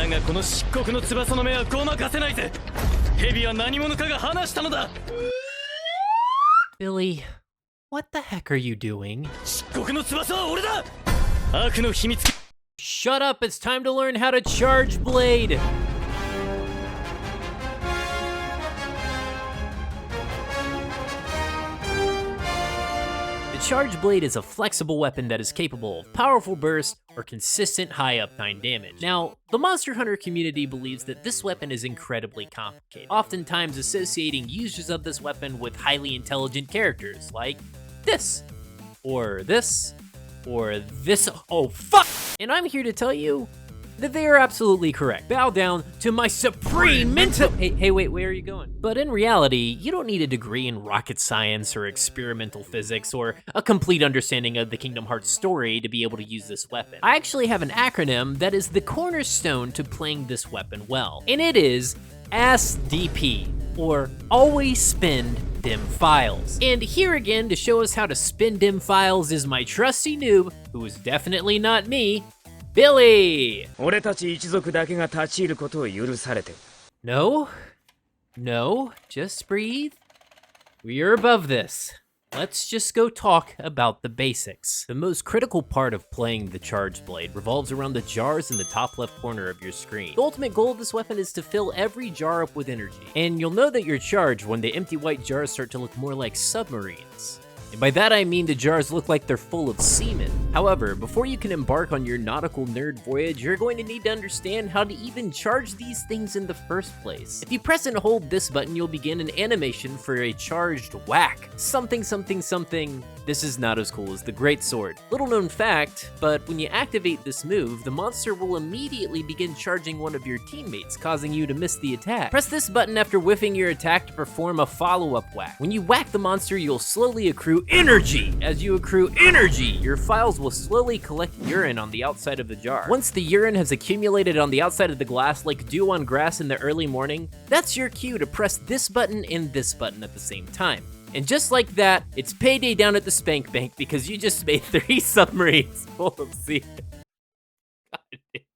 だがこの漆黒の翼の目はごまかせないぜ。蛇は何者かが放したのだ。 Billy, what the heck are you doing? 漆黒の翼は俺だ。悪の秘密。 Shut up, it's time to learn how to charge blade! The charge blade is a flexible weapon that is capable of powerful burst or consistent high uptime damage. Now, the Monster Hunter community believes that this weapon is incredibly complicated, oftentimes associating users of this weapon with highly intelligent characters like this, or this, or this. Oh fuck! And I'm here to tell you that they are absolutely correct. Bow down to my supreme mental— Hey, wait, where are you going? But in reality, you don't need a degree in rocket science or experimental physics or a complete understanding of the Kingdom Hearts story to be able to use this weapon. I actually have an acronym that is the cornerstone to playing this weapon well, and it is ASDP, or Always Spend Dim Files. And here again to show us how to spend dim files is my trusty noob, who is definitely not me, Billy! No, just breathe. We are above this. Let's just go talk about the basics. The most critical part of playing the Charge Blade revolves around the jars in the top left corner of your screen. The ultimate goal of this weapon is to fill every jar up with energy, and you'll know that you're charged when the empty white jars start to look more like submarines. And by that I mean the jars look like they're full of semen. However, before you can embark on your nautical nerd voyage, you're going to need to understand how to even charge these things in the first place. If you press and hold this button, you'll begin an animation for a charged whack. Something. This is not as cool as the Great Sword. Little known fact, but when you activate this move, the monster will immediately begin charging one of your teammates, causing you to miss the attack. Press this button after whiffing your attack to perform a follow-up whack. When you whack the monster, you'll slowly accrue energy. As you accrue energy, your files will slowly collect urine on the outside of the jar. Once the urine has accumulated on the outside of the glass like dew on grass in the early morning, that's your cue to press this button and this button at the same time. And just like that, it's payday down at the Spank Bank because you just made 3 submarines full of semen. God damn it.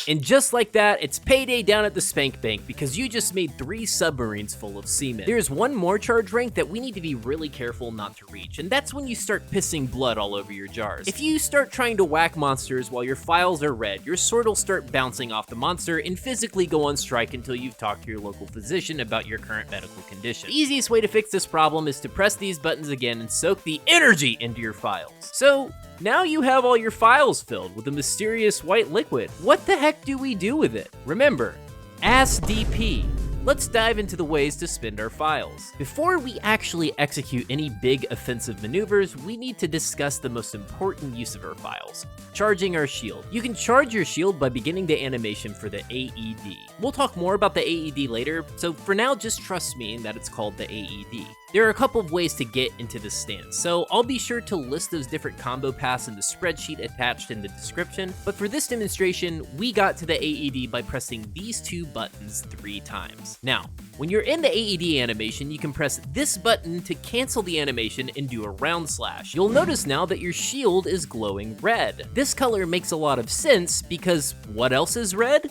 And just like that, it's payday down at the Spank Bank because you just made 3 submarines full of semen. There's one more charge rank that we need to be really careful not to reach, and that's when you start pissing blood all over your jars. If you start trying to whack monsters while your files are red, your sword will start bouncing off the monster and physically go on strike until you've talked to your local physician about your current medical condition. The easiest way to fix this problem is to press these buttons again and soak the energy into your files. So, now you have all your files filled with a mysterious white liquid. What the heck do we do with it? Remember, ASDP. Let's dive into the ways to spend our files. Before we actually execute any big offensive maneuvers, we need to discuss the most important use of our files, charging our shield. You can charge your shield by beginning the animation for the AED. We'll talk more about the AED later, so for now just trust me that it's called the AED. There are a couple of ways to get into this stance, so I'll be sure to list those different combo paths in the spreadsheet attached in the description, but for this demonstration, we got to the AED by pressing these 2 buttons 3 times. Now, when you're in the AED animation, you can press this button to cancel the animation and do a round slash. You'll notice now that your shield is glowing red. This color makes a lot of sense because what else is red?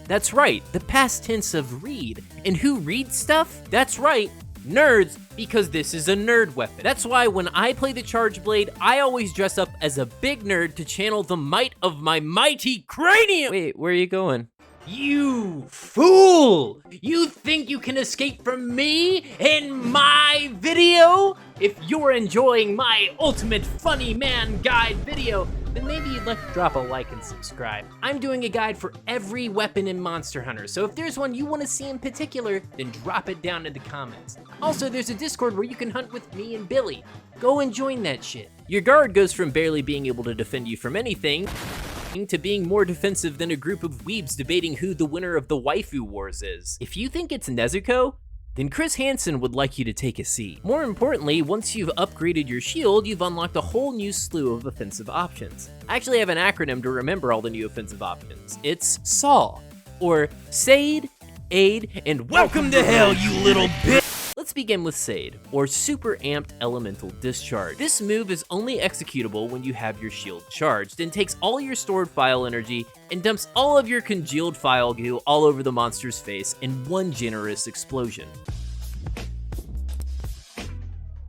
That's right, the past tense of read. And who reads stuff? That's right, nerds, because this is a nerd weapon. That's why when I play the Charge Blade, I always dress up as a big nerd to channel the might of my mighty cranium. Wait, where are you going? You fool! You think you can escape from me in my video? If you're enjoying my ultimate funny man guide video, then maybe you'd like to drop a like and subscribe. I'm doing a guide for every weapon in Monster Hunter, so if there's one you want to see in particular, then drop it down in the comments. Also, there's a Discord where you can hunt with me and Billy. Go and join that shit. Your guard goes from barely being able to defend you from anything to being more defensive than a group of weebs debating who the winner of the waifu wars is. If you think it's Nezuko, then Chris Hansen would like you to take a seat. More importantly, once you've upgraded your shield, you've unlocked a whole new slew of offensive options. I actually have an acronym to remember all the new offensive options. It's SAW, or SAED, AID, and welcome to hell, you little bitch! Let's begin with SAED, or Super Amped Elemental Discharge. This move is only executable when you have your shield charged, and takes all your stored file energy and dumps all of your congealed file goo all over the monster's face in one generous explosion.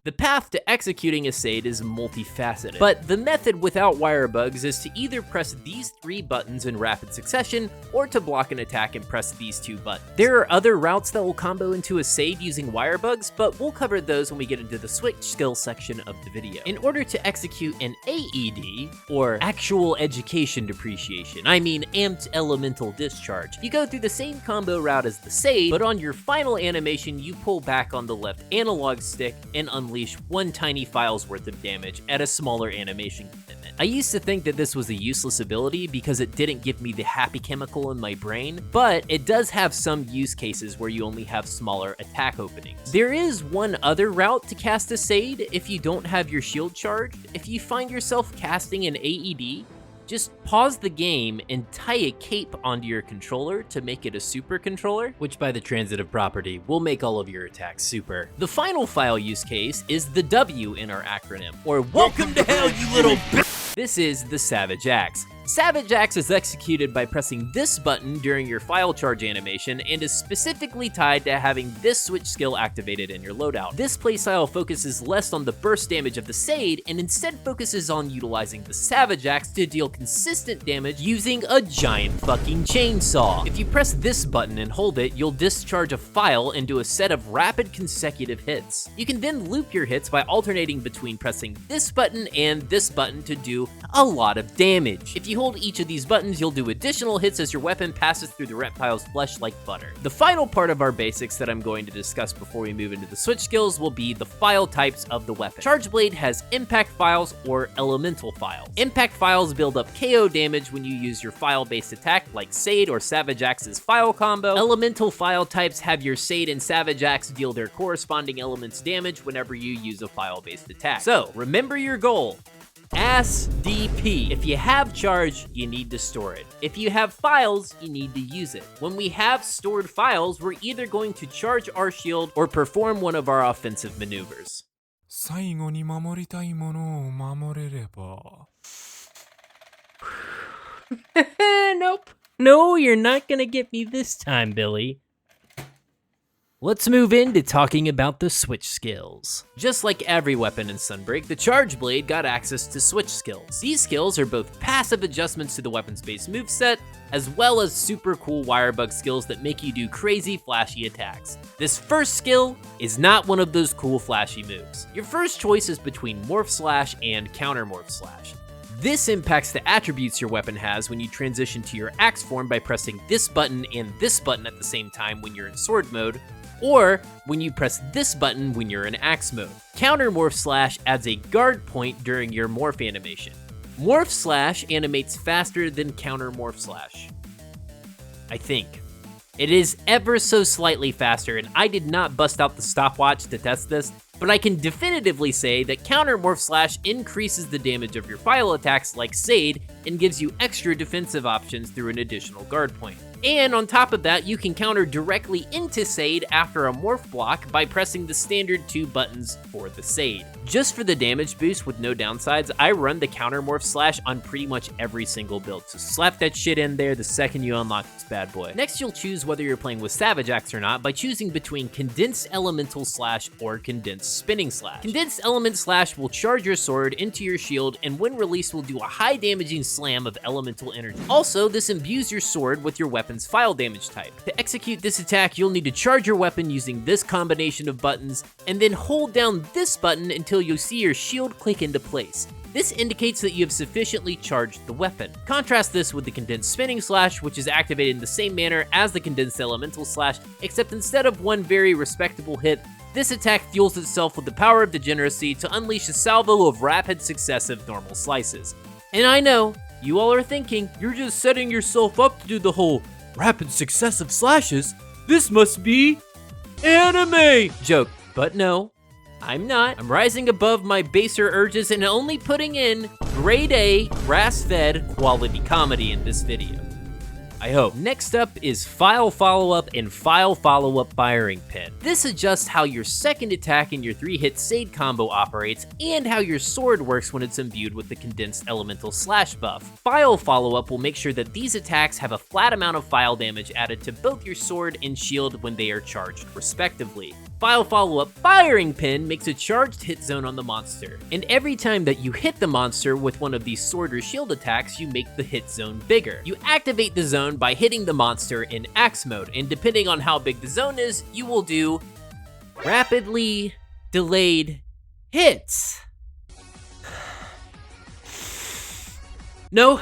The path to executing a SAED is multifaceted, but the method without wire bugs is to either press these 3 buttons in rapid succession, or to block an attack and press these 2 buttons. There are other routes that will combo into a SAED using wire bugs, but we'll cover those when we get into the switch skill section of the video. In order to execute an AED, or Actual Education Depreciation, I mean Amped Elemental Discharge, you go through the same combo route as the SAED, but on your final animation you pull back on the left analog stick and unleash one tiny file's worth of damage at a smaller animation commitment. I used to think that this was a useless ability because it didn't give me the happy chemical in my brain, but it does have some use cases where you only have smaller attack openings. There is one other route to cast a SAED if you don't have your shield charged. If you find yourself casting an AED, just pause the game and tie a cape onto your controller to make it a super controller, which by the transitive property will make all of your attacks super. The final file use case is the W in our acronym, or Welcome to Hell, you little bitch! This is the Savage Axe. Savage Axe is executed by pressing this button during your file charge animation and is specifically tied to having this switch skill activated in your loadout. This playstyle focuses less on the burst damage of the SAED and instead focuses on utilizing the Savage Axe to deal consistent damage using a giant fucking chainsaw. If you press this button and hold it, you'll discharge a file into a set of rapid consecutive hits. You can then loop your hits by alternating between pressing this button and this button to do a lot of damage. If you hold each of these buttons, you'll do additional hits as your weapon passes through the reptile's flesh like butter. The final part of our basics that I'm going to discuss before we move into the switch skills will be the file types of the weapon. Chargeblade has impact files or elemental files. Impact files build up KO damage when you use your file-based attack like SAED or Savage Axe's file combo. Elemental file types have your SAED and Savage Axe deal their corresponding elements damage whenever you use a file-based attack. So remember your goal. Ass DP. If you have charge, you need to store it. If you have files, you need to use it. When we have stored files, we're either going to charge our shield or perform one of our offensive maneuvers. 最後に守りたいものを守れれば Nope. No, you're not gonna get me this time, Billy. Let's move into talking about the switch skills. Just like every weapon in Sunbreak, the Chargeblade got access to switch skills. These skills are both passive adjustments to the weapon's base moveset, as well as super cool wirebug skills that make you do crazy flashy attacks. This first skill is not one of those cool flashy moves. Your first choice is between Morph Slash and Counter Morph Slash. This impacts the attributes your weapon has when you transition to your axe form by pressing this button and this button at the same time when you're in sword mode, or when you press this button when you're in axe mode. Counter Morph Slash adds a guard point during your morph animation. Morph Slash animates faster than Counter Morph Slash, I think. It is ever so slightly faster, and I did not bust out the stopwatch to test this, but I can definitively say that Counter Morph Slash increases the damage of your file attacks like SAED and gives you extra defensive options through an additional guard point. And on top of that, you can counter directly into SAED after a morph block by pressing the standard 2 buttons for the SAED. Just for the damage boost with no downsides, I run the Counter Morph Slash on pretty much every single build, so slap that shit in there the second you unlock this bad boy. Next, you'll choose whether you're playing with Savage Axe or not by choosing between Condensed Elemental Slash or Condensed Spinning Slash. Condensed Element Slash will charge your sword into your shield, and when released will do a high damaging slam of elemental energy. Also, this imbues your sword with your weapon's file damage type. To execute this attack, you'll need to charge your weapon using this combination of buttons, and then hold down this button until you see your shield click into place. This indicates that you have sufficiently charged the weapon. Contrast this with the Condensed Spinning Slash, which is activated in the same manner as the Condensed Elemental Slash, except instead of one very respectable hit, this attack fuels itself with the power of degeneracy to unleash a salvo of rapid successive normal slices. And I know, you all are thinking, you're just setting yourself up to do the whole rapid successive slashes, this must be anime joke, but no, I'm not. I'm rising above my baser urges and only putting in grade A, grass-fed quality comedy in this video. I hope. Next up is File Follow-Up and File Follow-Up Firing Pin. This adjusts how your second attack in your 3-hit SAED combo operates and how your sword works when it's imbued with the condensed elemental slash buff. File Follow-Up will make sure that these attacks have a flat amount of file damage added to both your sword and shield when they are charged, respectively. File Follow-Up Firing Pin makes a charged hit zone on the monster, and every time that you hit the monster with one of these sword or shield attacks, you make the hit zone bigger. You activate the zone by hitting the monster in axe mode, and depending on how big the zone is, you will do rapidly delayed hits. No,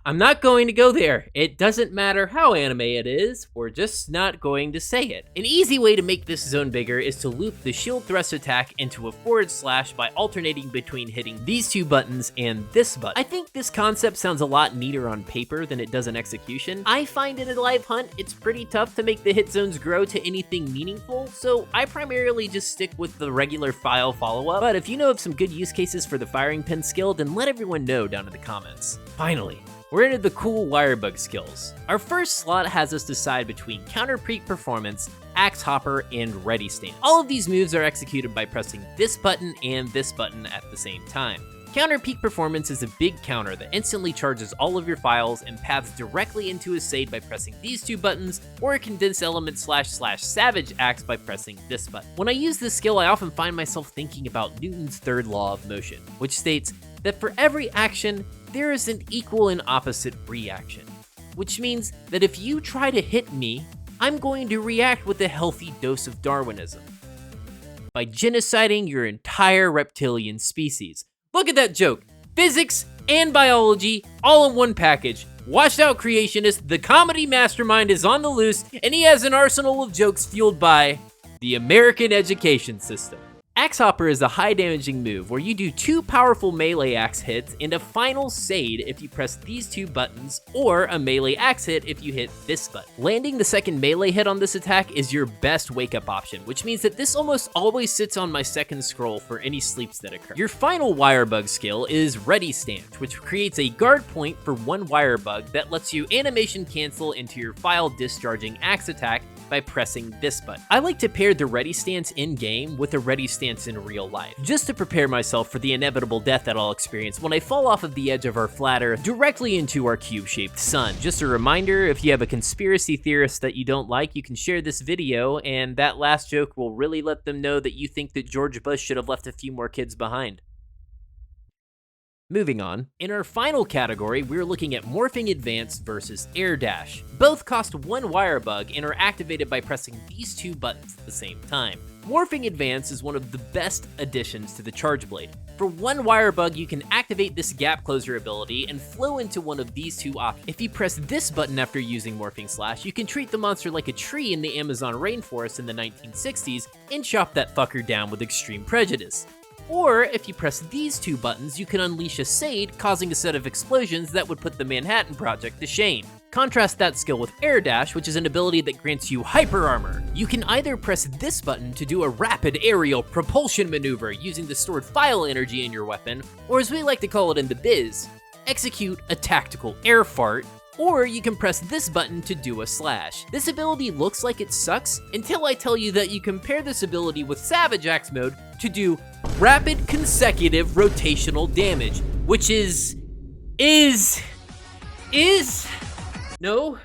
I'm not going to go there. It doesn't matter how anime it is, we're just not going to say it. An easy way to make this zone bigger is to loop the shield thrust attack into a forward slash by alternating between hitting these two buttons and this button. I think this concept sounds a lot neater on paper than it does in execution. I find in a live hunt, it's pretty tough to make the hit zones grow to anything meaningful, so I primarily just stick with the regular file follow-up. But if you know of some good use cases for the firing pin skill, then let everyone know down in the comments. Finally, we're into the cool wire bug skills. Our first slot has us decide between counter peak performance, axe hopper, and ready stance. All of these moves are executed by pressing this button and this button at the same time. Counter peak performance is a big counter that instantly charges all of your files and paths directly into a SAED by pressing these two buttons, or a condensed element slash savage axe by pressing this button. When I use this skill, I often find myself thinking about Newton's third law of motion, which states that for every action, there is an equal and opposite reaction, which means that if you try to hit me, I'm going to react with a healthy dose of Darwinism by genociding your entire reptilian species. Look at that joke. Physics and biology all in one package. Washed out creationist, the comedy mastermind is on the loose, and he has an arsenal of jokes fueled by the American education system. Axe Hopper is a high damaging move where you do 2 powerful melee axe hits and a final SAED if you press these 2 buttons, or a melee axe hit if you hit this button. Landing the second melee hit on this attack is your best wake up option, which means that this almost always sits on my second scroll for any sleeps that occur. Your final wire bug skill is Ready Stance, which creates a guard point for 1 wire bug that lets you animation cancel into your file discharging axe attack by pressing this button. I like to pair the ready stance in-game with a ready stance in real life, just to prepare myself for the inevitable death that I'll experience when I fall off of the edge of our flat Earth directly into our cube-shaped sun. Just a reminder, if you have a conspiracy theorist that you don't like, you can share this video, and that last joke will really let them know that you think that George Bush should have left a few more kids behind. Moving on, in our final category, we're looking at Morphing Advance versus Air Dash. Both cost 1 wire bug and are activated by pressing these 2 buttons at the same time. Morphing Advance is one of the best additions to the Chargeblade. For 1 wire bug, you can activate this gap closer ability and flow into one of these 2 options. If you press this button after using Morphing Slash, you can treat the monster like a tree in the Amazon rainforest in the 1960s and chop that fucker down with extreme prejudice. Or, if you press these 2 buttons, you can unleash a SAED, causing a set of explosions that would put the Manhattan Project to shame. Contrast that skill with Air Dash, which is an ability that grants you hyper armor. You can either press this button to do a rapid aerial propulsion maneuver using the stored file energy in your weapon, or as we like to call it in the biz, execute a tactical air fart, or you can press this button to do a slash. This ability looks like it sucks until I tell you that you can pair this ability with Savage Axe mode to do rapid consecutive rotational damage, which no,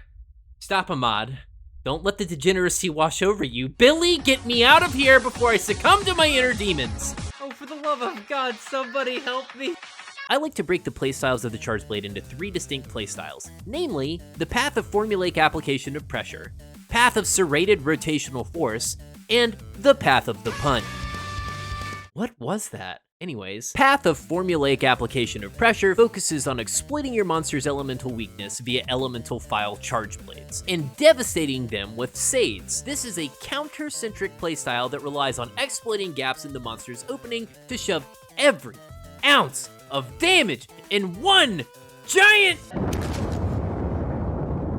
stop, Ahmad. Don't let the degeneracy wash over you. Billy, get me out of here before I succumb to my inner demons. Oh, for the love of God, somebody help me. I like to break the playstyles of the Chargeblade into 3 distinct playstyles, namely, the path of formulaic application of pressure, path of serrated rotational force, and the path of the punch. What was that? Anyways, path of formulaic application of pressure focuses on exploiting your monster's elemental weakness via elemental file Chargeblades, and devastating them with SAEDs. This is a counter-centric playstyle that relies on exploiting gaps in the monster's opening to shove every ounce of damage in one giant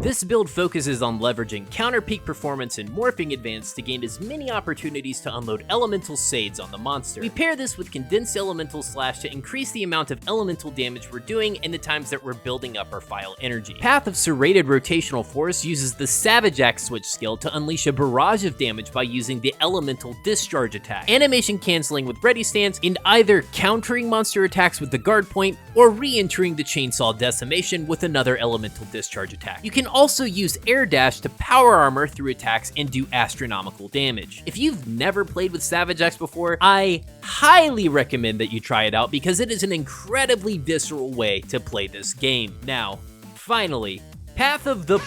This build focuses on leveraging counter-peak performance and morphing advance to gain as many opportunities to unload elemental SAEDs on the monster. We pair this with condensed elemental slash to increase the amount of elemental damage we're doing in the times that we're building up our file energy. Path of Serrated Rotational Force uses the Savage Axe switch skill to unleash a barrage of damage by using the elemental discharge attack, animation canceling with ready stance, and either countering monster attacks with the guard point or re-entering the chainsaw decimation with another elemental discharge attack. You can also use air dash to power armor through attacks and do astronomical damage. If you've never played with Savage Axe before, I highly recommend that you try it out because it is an incredibly visceral way to play this game. Now, finally, Path of the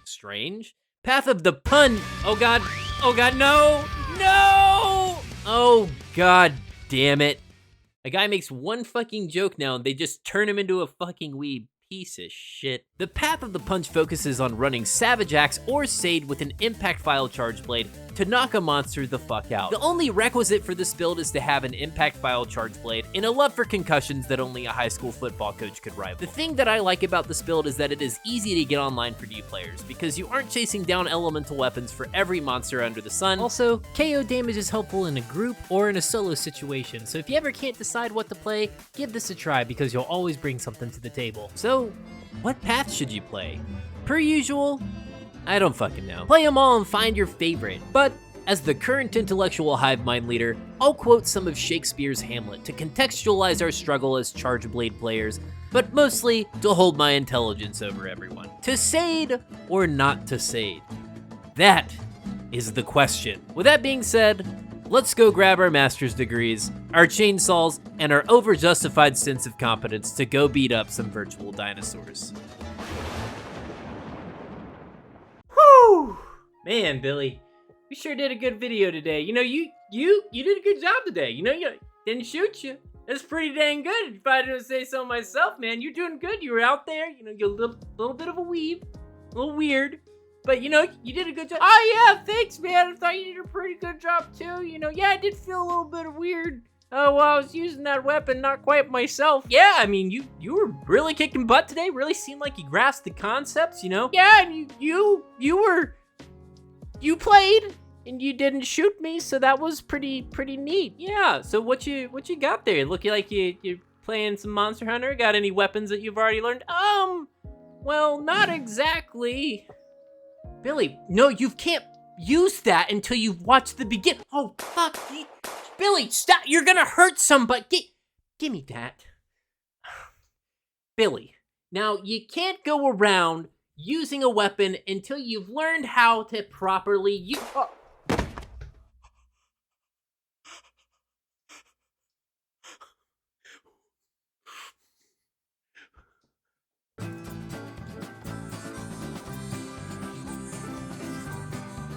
Strange? Path of the Pun. Oh god, no! No! Oh god damn it. A guy makes one fucking joke now and they just turn him into a fucking weeb. Piece of shit. The Path of the Punch focuses on running Savage Axe or SAED with an impact file charge blade to knock a monster the fuck out. The only requisite for this build is to have an impact file charge blade and a love for concussions that only a high school football coach could rival. The thing that I like about this build is that it is easy to get online for new players because you aren't chasing down elemental weapons for every monster under the sun. Also, KO damage is helpful in a group or in a solo situation, so if you ever can't decide what to play, give this a try because you'll always bring something to the table. So, what path should you play? Per usual, I don't fucking know. Play them all and find your favorite. But as the current intellectual hive mind leader, I'll quote some of Shakespeare's Hamlet to contextualize our struggle as chargeblade players, but mostly to hold my intelligence over everyone. To SAED or not to SAED? That is the question. With that being said, let's go grab our master's degrees, our chainsaws, and our over-justified sense of competence to go beat up some virtual dinosaurs. Whew! Man, Billy, we sure did a good video today. You know, you did a good job today. You know, you didn't shoot you. That's pretty dang good, if I didn't say so myself, man. You're doing good. You were out there, you know, you're a little bit of a weeb, a little weird. But, you know, you did a good job. Oh, yeah, thanks, man. I thought you did a pretty good job, too. You know, yeah, I did feel a little bit of weird. Oh, well, I was using that weapon, not quite myself. Yeah, I mean, you were really kicking butt today. Really seemed like you grasped the concepts, you know? Yeah, and you played, and you didn't shoot me, so that was pretty neat. Yeah, so what you got there? Look like you're playing some Monster Hunter? Got any weapons that you've already learned? Well, not exactly. Billy, no, you can't use that until you've watched the begin. Oh, fuck. Billy, stop. You're gonna hurt somebody. Give me that. Billy, now you can't go around using a weapon until you've learned how to properly use.